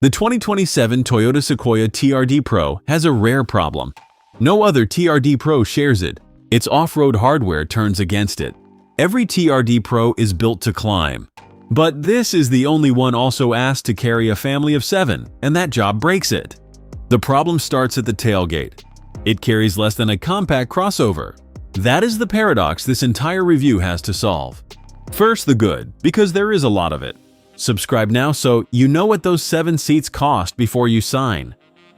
The 2027 Toyota Sequoia TRD Pro has a rare problem. No other TRD Pro shares it. Its off-road hardware turns against it. Every TRD Pro is built to climb. But this is the only one also asked to carry a family of 7, and that job breaks it. The problem starts at the tailgate. It carries less than a compact crossover. That is the paradox this entire review has to solve. First, the good, because there is a lot of it. Subscribe now so you know what those 7 seats cost before you sign.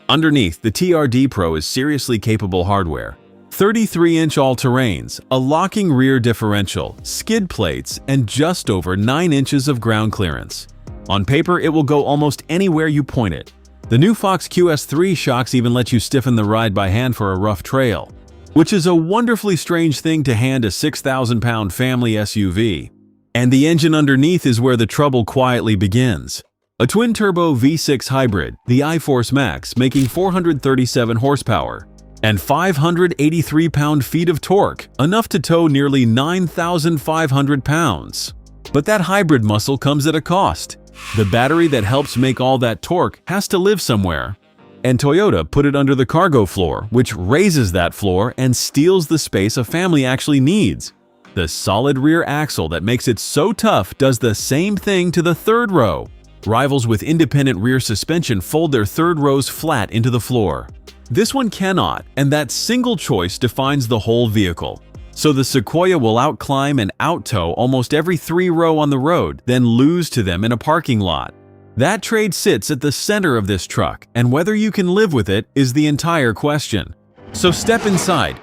Underneath, the TRD Pro is seriously capable hardware. 33-inch all-terrains, a locking rear differential, skid plates, and just over 9 inches of ground clearance. On paper, it will go almost anywhere you point it. The new Fox QS3 shocks even let you stiffen the ride by hand for a rough trail, which is a wonderfully strange thing to hand a 6,000-pound family SUV. And the engine underneath is where the trouble quietly begins. A twin-turbo V6 hybrid, the iForce Max, making 437 horsepower and 583 pound-feet of torque, enough to tow nearly 9,500 pounds. But that hybrid muscle comes at a cost. The battery that helps make all that torque has to live somewhere. And Toyota put it under the cargo floor, which raises that floor and steals the space a family actually needs. The solid rear axle that makes it so tough does the same thing to the third row. Rivals with independent rear suspension fold their third rows flat into the floor. This one cannot, and that single choice defines the whole vehicle. So the Sequoia will outclimb and outtow almost every 3 row on the road, then lose to them in a parking lot. That trade sits at the center of this truck, and whether you can live with it is the entire question. So step inside.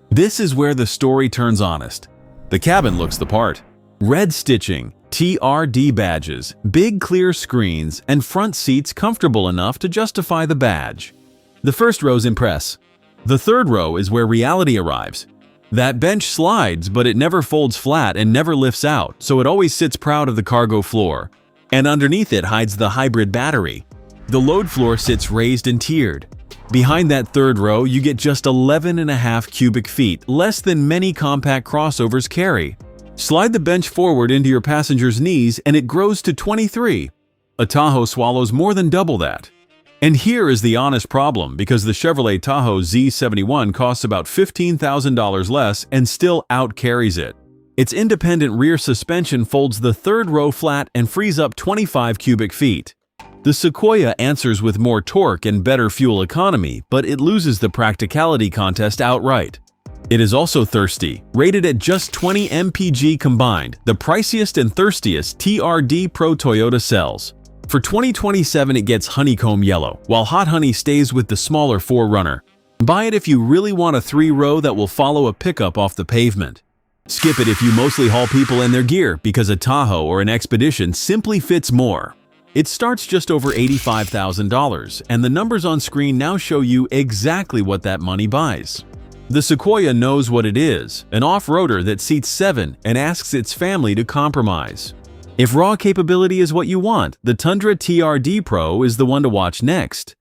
This is where the story turns honest. The cabin looks the part. Red stitching, TRD badges, big clear screens, and front seats comfortable enough to justify the badge. The first rows impress. The third row is where reality arrives. That bench slides, but it never folds flat and never lifts out, so it always sits proud of the cargo floor. And underneath it hides the hybrid battery. The load floor sits raised and tiered. Behind that third row, you get just 11.5 cubic feet, less than many compact crossovers carry. Slide the bench forward into your passenger's knees and it grows to 23. A Tahoe swallows more than double that. And here is the honest problem, because the Chevrolet Tahoe Z71 costs about $15,000 less and still outcarries it. Its independent rear suspension folds the third row flat and frees up 25 cubic feet. The Sequoia answers with more torque and better fuel economy, but it loses the practicality contest outright. It is also thirsty, rated at just 20 mpg combined, the priciest and thirstiest TRD Pro Toyota sells. For 2027 it gets Honeycomb yellow, while Hot Honey stays with the smaller 4Runner. Buy it if you really want a 3-row that will follow a pickup off the pavement. Skip it if you mostly haul people and their gear, because a Tahoe or an Expedition simply fits more. It starts just over $85,000, and the numbers on screen now show you exactly what that money buys. The Sequoia knows what it is, an off-roader that seats 7 and asks its family to compromise. If raw capability is what you want, the Tundra TRD Pro is the one to watch next.